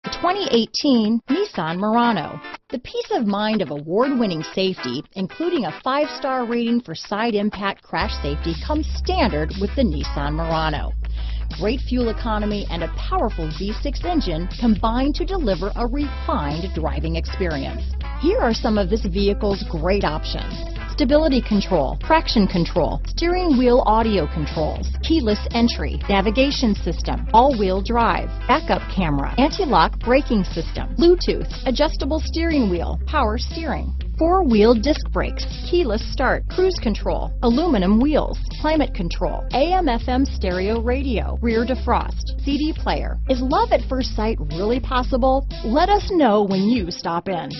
The 2018 Nissan Murano. The peace of mind of award-winning safety, including a 5-star rating for side impact crash safety, comes standard with the Nissan Murano. Great fuel economy and a powerful V6 engine combine to deliver a refined driving experience. Here are some of this vehicle's great options: stability control, traction control, steering wheel audio controls, keyless entry, navigation system, all-wheel drive, backup camera, anti-lock braking system, Bluetooth, adjustable steering wheel, power steering, 4-wheel disc brakes, keyless start, cruise control, aluminum wheels, climate control, AM/FM stereo radio, rear defrost, CD player. Is love at first sight really possible? Let us know when you stop in.